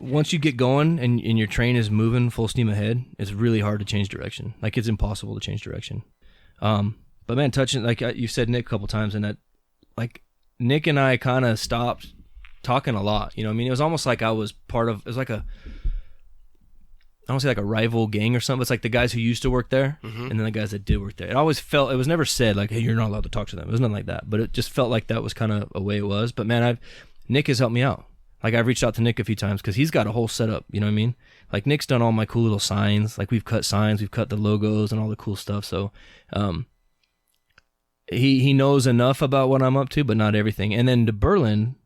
Once you get going and your train is moving full steam ahead, it's really hard to change direction. Like, it's impossible to change direction. But man, touching, like you said Nick a couple times, and that, like, Nick and I kind of stopped talking a lot. You know what I mean? It was almost like I was part of, it was like I don't say like a rival gang or something. It's like the guys who used to work there and then the guys that did work there. It always felt, it was never said like, hey, you're not allowed to talk to them. It was nothing like that. But it just felt like that was kind of a way it was. But man, Nick has helped me out. Like, I've reached out to Nick a few times because he's got a whole setup, you know what I mean? Like, Nick's done all my cool little signs. Like, we've cut signs, we've cut the logos and all the cool stuff. So, he knows enough about what I'm up to, but not everything. And then to Berlin,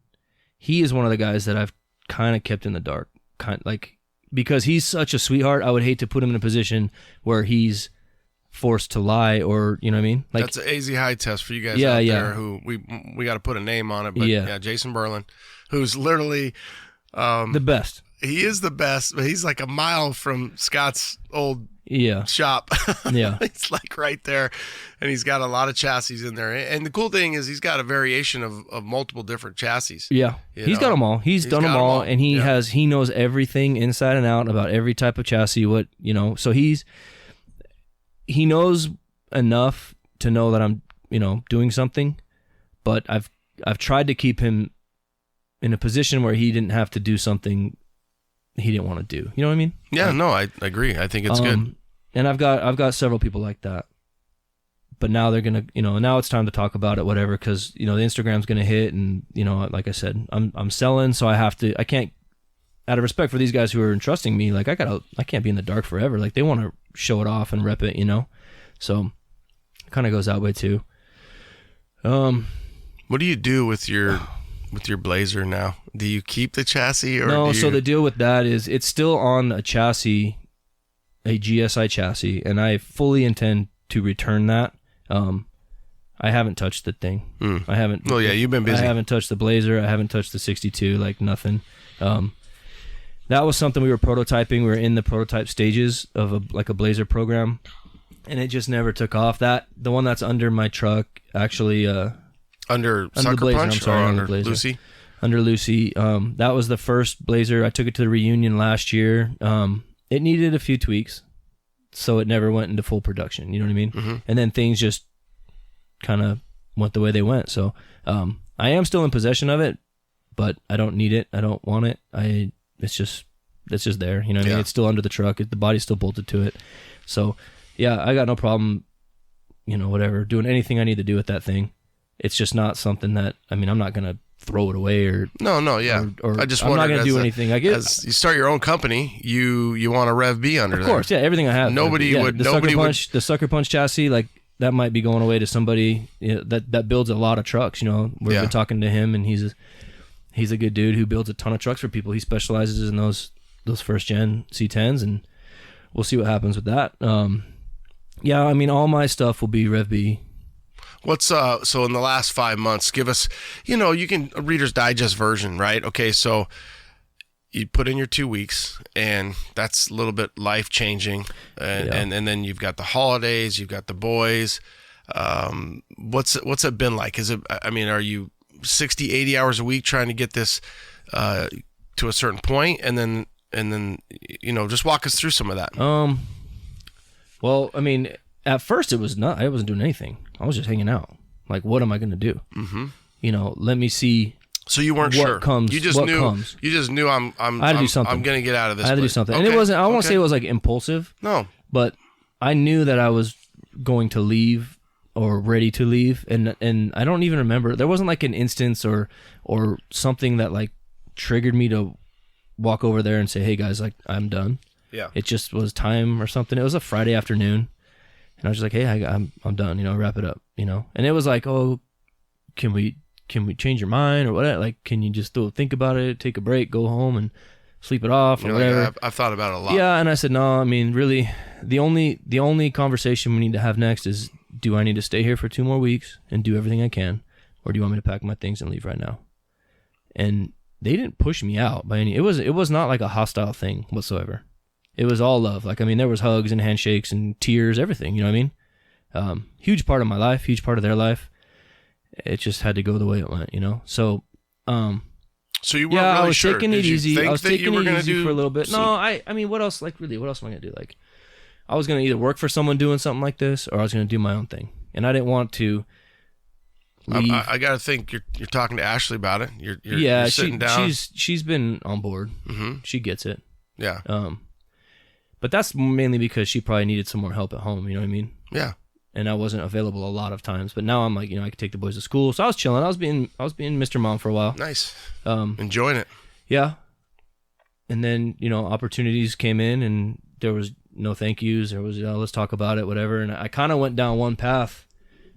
he is one of the guys that I've kind of kept in the dark. Because he's such a sweetheart, I would hate to put him in a position where he's forced to lie, or, you know what I mean? Like, that's an AZ high test for you guys out there who we got to put a name on it. But yeah, Jason Berlin, who's literally the best. He is the best, but he's like a mile from Scott's old shop. Yeah. It's like right there, and he's got a lot of chassis in there. And the cool thing is he's got a variation of multiple different chassis. Yeah. He's got them all. He's done them all, and he knows everything inside and out about every type of chassis, so he knows enough to know that I'm, doing something, but I've tried to keep him in a position where he didn't have to do something he didn't want to do. You know what I mean? Yeah, no, I agree. I think it's good. And I've got several people like that. But now they're going to, now it's time to talk about it, whatever, because, the Instagram's going to hit, and, like I said, I'm selling, so I can't, out of respect for these guys who are entrusting me, like, I can't be in the dark forever. Like, they want to show it off and rep it, So it kind of goes that way too. What do you do with your Blazer now? Do you keep the chassis, or no? So the deal with that is it's still on a chassis, a GSI chassis, and I fully intend to return that. I haven't touched the thing. I haven't. Well, yeah, you've been busy. I haven't touched the Blazer. I haven't touched the 62. Like, nothing. That was something we were prototyping. We were in the prototype stages of a Blazer program, and it just never took off. The one that's under my truck, actually. Under Sucker Blazer, Punch, I'm sorry, or under Blazer. Lucy? Under Lucy. That was the first Blazer. I took it to the reunion last year. It needed a few tweaks, so it never went into full production. You know what I mean? Mm-hmm. And then things just kind of went the way they went. So I am still in possession of it, but I don't need it. I don't want it. It's just there. You know what I mean? It's still under the truck. The body's still bolted to it. So yeah, I got no problem, whatever, doing anything I need to do with that thing. It's just not something that, I'm not going to throw it away or... No, yeah. Or I just I'm not going to do anything. I guess as you start your own company, you want a Rev B under there. Of course, yeah, everything I have. The Sucker Punch chassis, like, that might be going away to somebody that builds a lot of trucks. We've been talking to him, and he's a good dude who builds a ton of trucks for people. He specializes in those first gen C10s, and we'll see what happens with that. All my stuff will be Rev B. What's so in the last 5 months, give us, you can a Reader's Digest version, right? Okay, so you put in your 2 weeks, and that's a little bit life changing, and then you've got the holidays, you've got the boys. What's it been like? Are you 60, 80 hours a week trying to get this to a certain point, and then just walk us through some of that. Well, at first it was not. I wasn't doing anything. I was just hanging out. Like, what am I going to do? Mm-hmm. Let me see. So you weren't sure. You just knew. I had to do something. I'm going to get out of this. I had to do something, and it wasn't. I don't want to say it was like impulsive. No, but I knew that I was going to leave or ready to leave, and I don't even remember. There wasn't like an instance or something that like triggered me to walk over there and say, "Hey guys, like, I'm done." Yeah. It just was time or something. It was a Friday afternoon. And I was just like, hey, I'm done, wrap it up, And it was like, oh, can we change your mind or what? Like, can you just think about it, take a break, go home? And sleep it off or You're whatever. like, I've thought about it a lot. Yeah, and I said, no, I mean, really, the only conversation we need to have next is, do I need to stay here for 2 more weeks and do everything I can, or do you want me to pack my things and leave right now? And they didn't push me out by any. It was not like a hostile thing whatsoever. It was all love. Like, I mean, there was hugs and handshakes and tears, everything. You know what I mean? Huge part of my life, huge part of their life. It just had to go the way it went, you know. So, so you weren't yeah, really I was sure. taking Did it you easy. think I was that taking you were it gonna easy do for a little bit. some- No, I mean, what else? Like, really, what else am I gonna do? Like, I was gonna either work for someone doing something like this, or I was gonna do my own thing, and I didn't want to leave. I got to think you're talking to Ashley about it. You're Yeah, sitting down. she's been on board. Mhm. She gets it. Yeah. But that's mainly because she probably needed some more help at home. You know what I mean? Yeah. And I wasn't available a lot of times. But now I'm like, you know, I could take the boys to school, so I was chilling. I was being Mr. Mom for a while. Nice. Enjoying it. Yeah. And then, you know, opportunities came in, and there was no thank yous. There was, let's talk about it, whatever. And I kind of went down one path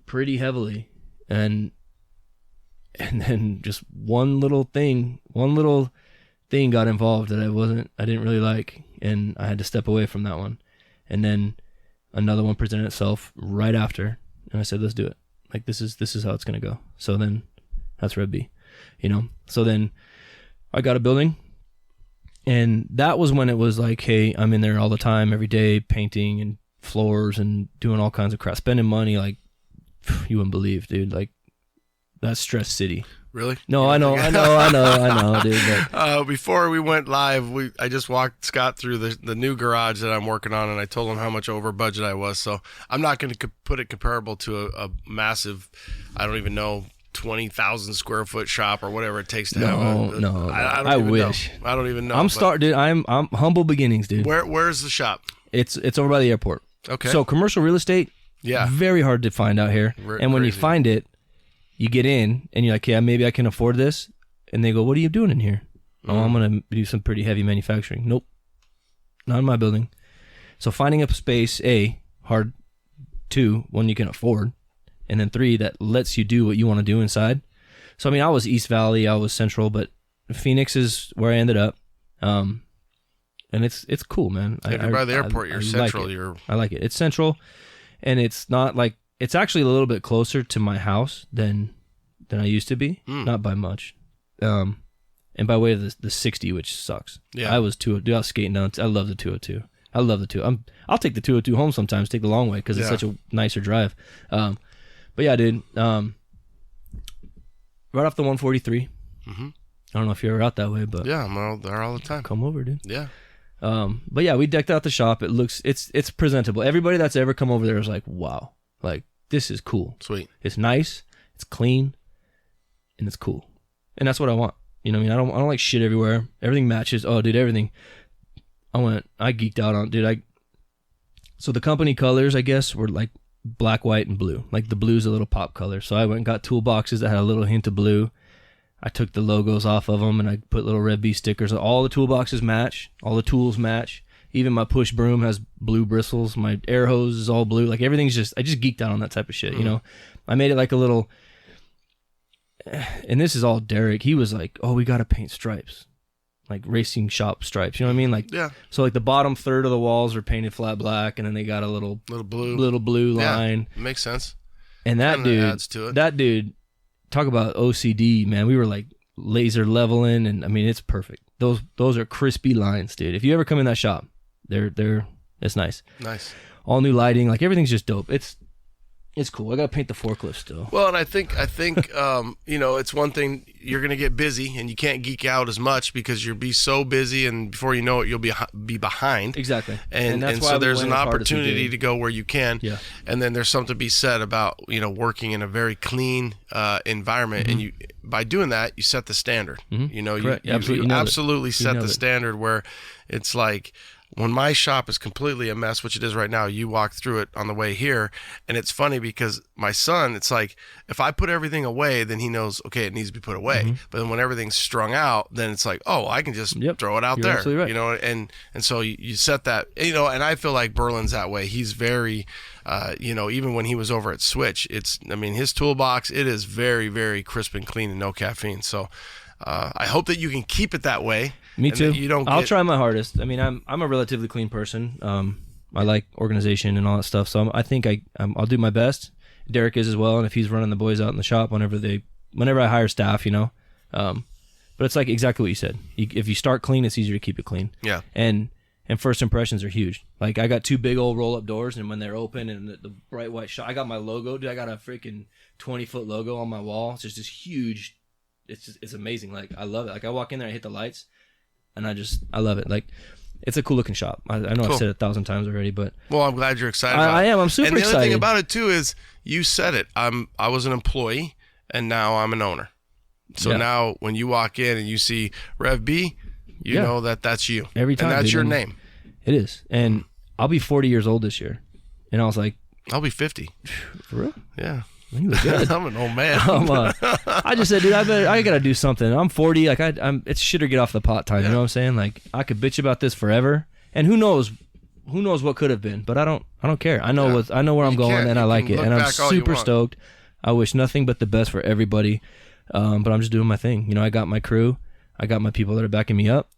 pretty heavily, and then just one little thing got involved that I didn't really like, and I had to step away from that one. And then another one presented itself right after, and I said, let's do it. Like, this is how it's gonna go. So then that's Rev B, you know. So then I got a building, and that was when it was like, hey, I'm in there all the time, every day, painting and floors and doing all kinds of crap, spending money like you wouldn't believe, dude. Like, that's Stress City. Really? No, I know, dude. But Before we went live, I just walked Scott through the new garage that I'm working on, and I told him how much over budget I was. So I'm not going to put it comparable to a massive, I don't even know, 20,000 square foot shop or whatever it takes to have. No. I wish. I don't even know. I'm humble beginnings, dude. Where's the shop? It's over by the airport. Okay. So commercial real estate, very hard to find out here. And when you find it, you get in and you're like, yeah, maybe I can afford this. And they go, what are you doing in here? Oh, I'm going to do some pretty heavy manufacturing. Nope. Not in my building. So finding a space, A, hard. 2, one you can afford. And then 3, that lets you do what you want to do inside. So, I mean, I was East Valley, I was Central, but Phoenix is where I ended up. And it's cool, man. If you're by the airport, you're Central. I like it. It's Central. And it's not like, it's actually a little bit closer to my house than I used to be. Not by much. And by way of the 60, which sucks. Yeah. I was skating down. I love the 202. I love the 2. I'll take the 202 home sometimes, take the long way, because it's such a nicer drive. But yeah, dude. Right off the 143. Mm-hmm. I don't know if you're ever out that way, but yeah, I'm out there all the time. Come over, dude. Yeah. But yeah, we decked out the shop. It looks, it's presentable. Everybody that's ever come over there is like, wow, like, this is cool. Sweet. It's nice. It's clean, and it's cool. And that's what I want. You know what I mean? I don't like shit everywhere. Everything matches. Oh, dude, everything. I geeked out on, dude. So the company colors, I guess, were like black, white, and blue. Like, the blue's a little pop color. So I went and got toolboxes that had a little hint of blue. I took the logos off of them, and I put little Rev B stickers. All the toolboxes match. All the tools match. Even my push broom has blue bristles. My air hose is all blue. Like, everything's I just geeked out on that type of shit, you know? I made it like a little, and this is all Derek. He was like, oh, we got to paint stripes. Like racing shop stripes. You know what I mean? Like, yeah. So like the bottom third of the walls are painted flat black, and then they got a little blue line. Yeah, makes sense. And that kinda dude, adds to it. That dude, talk about OCD, man. We were like laser leveling, and I mean, it's perfect. Those are crispy lines, dude. If you ever come in that shop, it's nice. Nice. All new lighting, like everything's just dope. It's cool. I gotta paint the forklift still. Well, and I think you know, it's one thing, you're gonna get busy and you can't geek out as much because you'll be so busy, and before you know it, you'll be behind. Exactly. And that's why so we there's went an as hard as we opportunity did. to go where you can. Yeah. And then there's something to be said about, you know, working in a very clean environment, and you, by doing that, you set the standard. You know, Correct. you absolutely set the standard where it's like, when my shop is completely a mess, which it is right now, you walk through it on the way here, and it's funny because my son, it's like, if I put everything away, then he knows, okay, it needs to be put away. But then when everything's strung out, then it's like, oh, I can just throw it out You're there, absolutely right. you know, and so you set that, you know, and I feel like Berlin's that way. He's very, you know, even when he was over at Switch, his toolbox, it is very, very crisp and clean and no caffeine. So, I hope that you can keep it that way. Me too. I'll get... try my hardest. I mean, I'm a relatively clean person. I like organization and all that stuff, so I think I'll do my best. Derek is as well, and if he's running the boys out in the shop whenever I hire staff, but it's like exactly what you said. If you start clean, it's easier to keep it clean. Yeah. And first impressions are huge. Like I got 2 big old roll-up doors, and when they're open and the bright white shot, I got my logo. Dude, I got a freaking 20-foot logo on my wall. It's just this huge. It's amazing. Like I love it. Like I walk in there, I hit the lights, and I love it. Like it's a cool looking shop. I know Cool. I've said it 1,000 times already, but well, I'm glad you're excited. About I am. I'm super excited. And the excited. other thing about it too is you said it. I was an employee, and now I'm an owner. So now when you walk in and you see Rev B, you know that's you. Every time. And that's dude, your name. It is. And I'll be 40 years old this year. And I was like, I'll be 50. For real? Yeah. You look good. I'm an old man. I just said, dude, I gotta do something. I'm 40. Like it's shit or get off the pot time. You know what I'm saying? Like I could bitch about this forever, and who knows what could have been. But I don't care. I know where I'm going, and I like it, and I'm super stoked. I wish nothing but the best for everybody. But I'm just doing my thing. I got my crew. I got my people that are backing me up.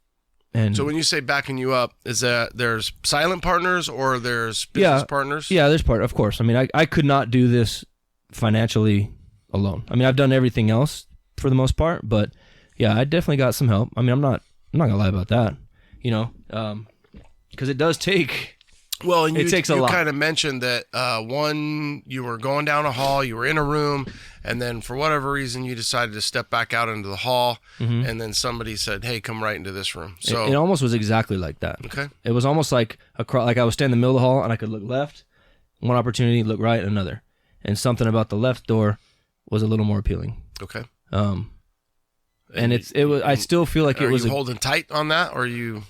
And so when you say backing you up, is that there's silent partners or there's business partners? Yeah, there's of course. I mean, I could not do this financially alone. I mean, I've done everything else for the most part, but yeah, I definitely got some help. I mean, I'm not gonna lie about that, because it does take. Well, and it takes a lot. You kind of mentioned that you were going down a hall, you were in a room, and then for whatever reason you decided to step back out into the hall, and then somebody said, "Hey, come right into this room." So it almost was exactly like that. Okay. It was almost like I was standing in the middle of the hall and I could look left, one opportunity, look right, another, and something about the left door was a little more appealing. Okay. And it was. I still feel like it was. Are you holding tight on that, or are you?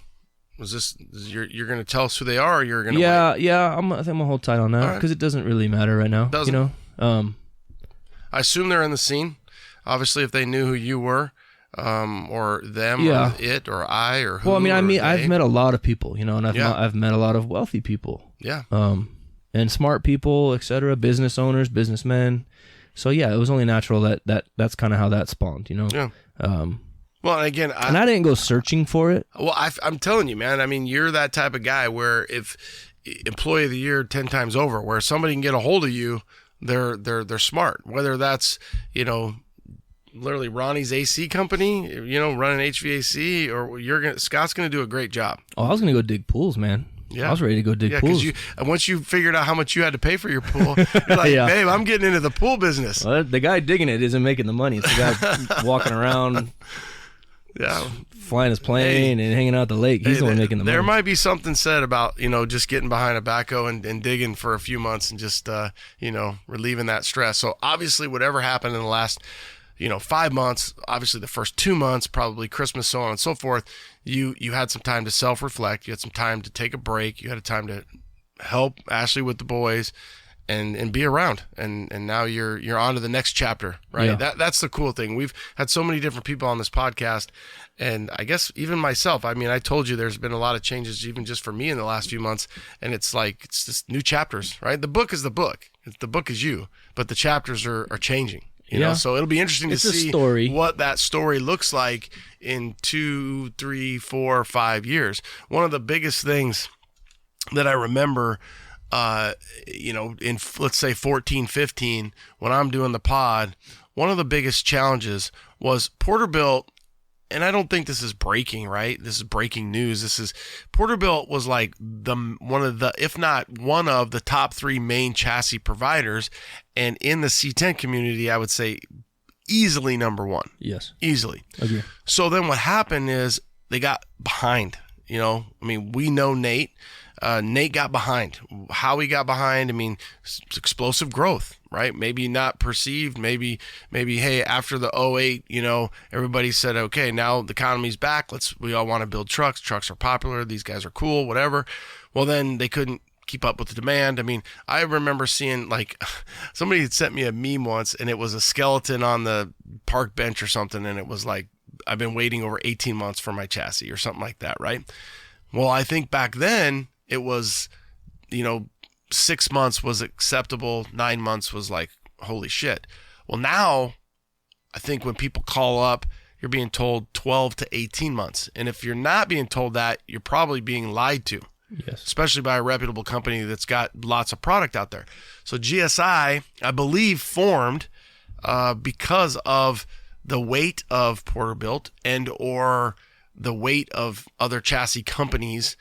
Was this you're going to tell us who they are, or you're going to? Yeah, wait? yeah. I think I'm gonna hold tight on that because it doesn't really matter right now. Doesn't. I assume they're in the scene. Obviously, if they knew who you were, or them, or it, or I, or who. Well, I mean, I've met a lot of people, and I've met a lot of wealthy people. Yeah. And smart people, etc. Business owners, businessmen. So yeah, it was only natural that's kind of how that spawned, Yeah. Well, and again, I didn't go searching for it. Well, I'm telling you, man. I mean, you're that type of guy where if employee of the year 10 times over, where somebody can get a hold of you, they're smart. Whether that's literally Ronnie's AC company, running HVAC, or Scott's gonna do a great job. Oh, I was gonna go dig pools, man. Yeah. I was ready to go dig pools. Yeah, because once you figured out how much you had to pay for your pool, you're like, babe, I'm getting into the pool business. Well, the guy digging it isn't making the money. It's the guy walking around, flying his plane and hanging out at the lake. He's the one making the money. There might be something said about, just getting behind a backhoe and digging for a few months and just, relieving that stress. So obviously whatever happened in the last 5 months, obviously the first 2 months, probably Christmas, so on and so forth, you had some time to self-reflect. You had some time to take a break. You had a time to help Ashley with the boys and be around. And now you're on to the next chapter, right? Yeah. That's the cool thing. We've had so many different people on this podcast, and I guess even myself, I mean, I told you there's been a lot of changes even just for me in the last few months, and it's just new chapters, right? The book is the book. The book is you, but the chapters are changing. So it'll be interesting to see what that story looks like in 2, 3, 4, 5 years. One of the biggest things that I remember, in let's say 14, 15, when I'm doing the pod, one of the biggest challenges was Porterbuilt. And I don't think this is breaking, right? This is breaking news. Porterbuilt was like one of the, if not one of the top 3 main chassis providers. And in the C10 community, I would say easily number 1. Yes. Easily. Agree. So then what happened is they got behind, we know Nate. Nate got behind. How he got behind, explosive growth, right? Maybe not perceived. Maybe, hey, after the 08, everybody said, okay, now the economy's back. We all want to build trucks. Trucks are popular. These guys are cool, whatever. Well, then they couldn't keep up with the demand. I remember seeing somebody had sent me a meme once, and it was a skeleton on the park bench or something. And it was like, I've been waiting over 18 months for my chassis or something like that. Right. Well, I think back then, it was, 6 months was acceptable. 9 months was like, holy shit. Well, now I think when people call up, you're being told 12 to 18 months. And if you're not being told that, you're probably being lied to. Yes. Especially by a reputable company that's got lots of product out there. So GSI, I believe, formed because of the weight of Porterbuilt and or the weight of other chassis companies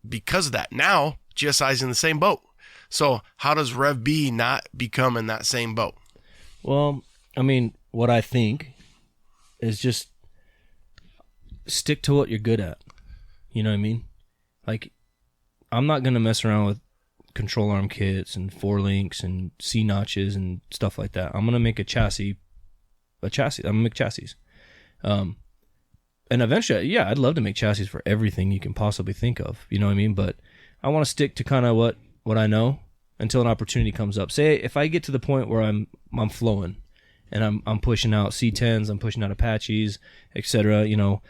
because of that. Now, GSI's in the same boat. So how does Rev B not become in that same boat? Well, I mean, what I think is just stick to what you're good at. You know what I mean? Like, I'm not going to mess around with control arm kits and 4 links and C notches and stuff like that. I'm going to make a chassis. I'm going to make chassis. And eventually, yeah, I'd love to make chassis for everything you can possibly think of. You know what I mean? But I want to stick to kind of what I know until an opportunity comes up. Say if I get to the point where I'm flowing and I'm pushing out C10s, I'm pushing out Apaches, etc., you know,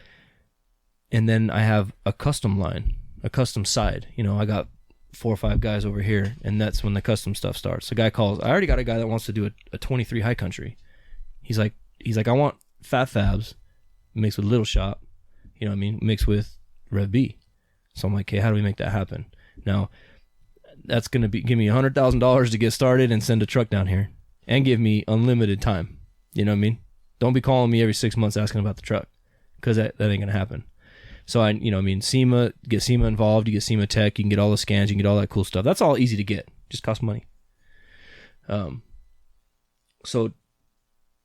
and then I have a custom line, a custom side. You know, I got 4 or 5 guys over here, and that's when the custom stuff starts. The guy calls. I already got a guy that wants to do a 23 high country. He's like, I want fat fabs mixed with little shop. You know what I mean? Mixed with Rev B. So I'm like, hey, how do we make that happen? Now, that's gonna give me $100,000 to get started and send a truck down here, and give me unlimited time. You know what I mean? Don't be calling me every 6 months asking about the truck, because that ain't gonna happen. So SEMA, get SEMA involved, you get SEMA Tech, you can get all the scans, you can get all that cool stuff. That's all easy to get, just costs money. So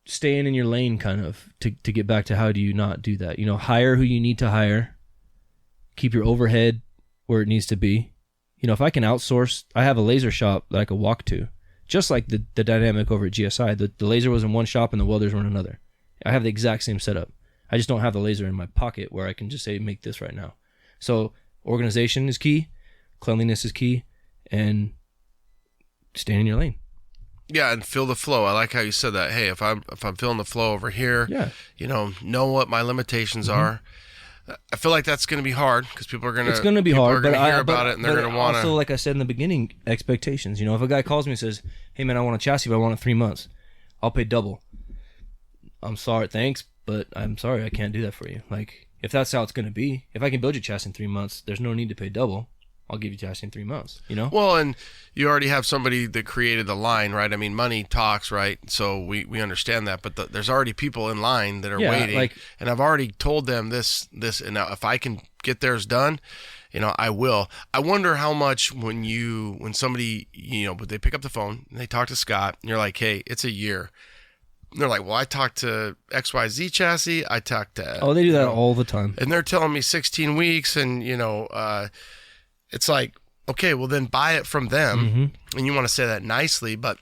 staying in your lane kind of, to get back to how do you not do that? You know, hire who you need to hire, keep your overhead where it needs to be. You know, if I can outsource, I have a laser shop that I could walk to, just like the dynamic over at GSI. The laser was in one shop and the welders were in another. I have the exact same setup. I just don't have the laser in my pocket where I can just say, make this right now. So organization is key, cleanliness is key, and staying in your lane. Yeah, and feel the flow. I like how you said that. Hey, if I'm feeling the flow over here, yeah, you know what my limitations are. I feel like that's going to be hard because people are going to. It's going to be hard, but hear about it, and they're going to want to. Also, like I said in the beginning, expectations. You know, if a guy calls me and says, "Hey, man, I want a chassis, but I want it 3 months," I'll pay double. I'm sorry, thanks, but I'm sorry, I can't do that for you. Like, if that's how it's going to be, if I can build your chassis in 3 months, there's no need to pay double. I'll give you chassis in 3 months, you know? Well, and you already have somebody that created the line, right? I mean, money talks, right? So we understand that, but there's already people in line that are waiting. And I've already told them this, and now if I can get theirs done, you know, I will. I wonder how much when somebody, you know, but they pick up the phone and they talk to Scott and you're like, hey, it's a year. And they're like, well, I talked to XYZ chassis. I talked to... Oh, they do that all the time. And they're telling me 16 weeks and, you know, it's like, okay, well then buy it from them, and you want to say that nicely, but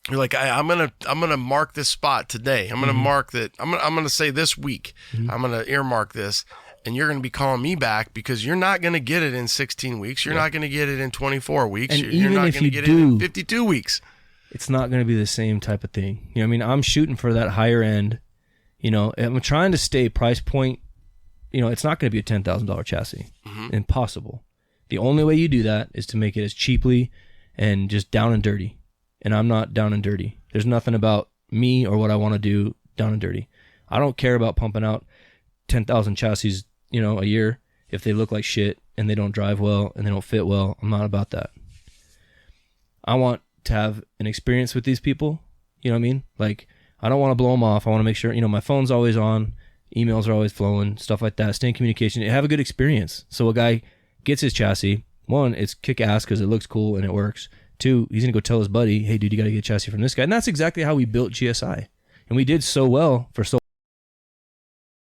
you're like, I'm gonna mark this spot today. I'm gonna mark that. I'm gonna say this week. I'm gonna earmark this, and you're gonna be calling me back because you're not gonna get it in 16 weeks. You're not gonna get it in 24 weeks. And you're not gonna get it in 52 weeks. It's not gonna be the same type of thing. You know what I mean? I'm shooting for that higher end. You know, I'm trying to stay price point. You know, it's not gonna be a $10,000 chassis. Impossible. The only way you do that is to make it as cheaply and just down and dirty. And I'm not down and dirty. There's nothing about me or what I want to do down and dirty. I don't care about pumping out 10,000 chassis, you know, a year if they look like shit and they don't drive well and they don't fit well. I'm not about that. I want to have an experience with these people. You know what I mean? Like, I don't want to blow them off. I want to make sure, you know, my phone's always on, emails are always flowing, stuff like that. Stay in communication. Have a good experience. So a guy gets his chassis. 1, it's kick ass because it looks cool and it works. 2, he's gonna go tell his buddy, hey dude, you gotta get a chassis from this guy. And that's exactly how we built GSI. And we did so well for so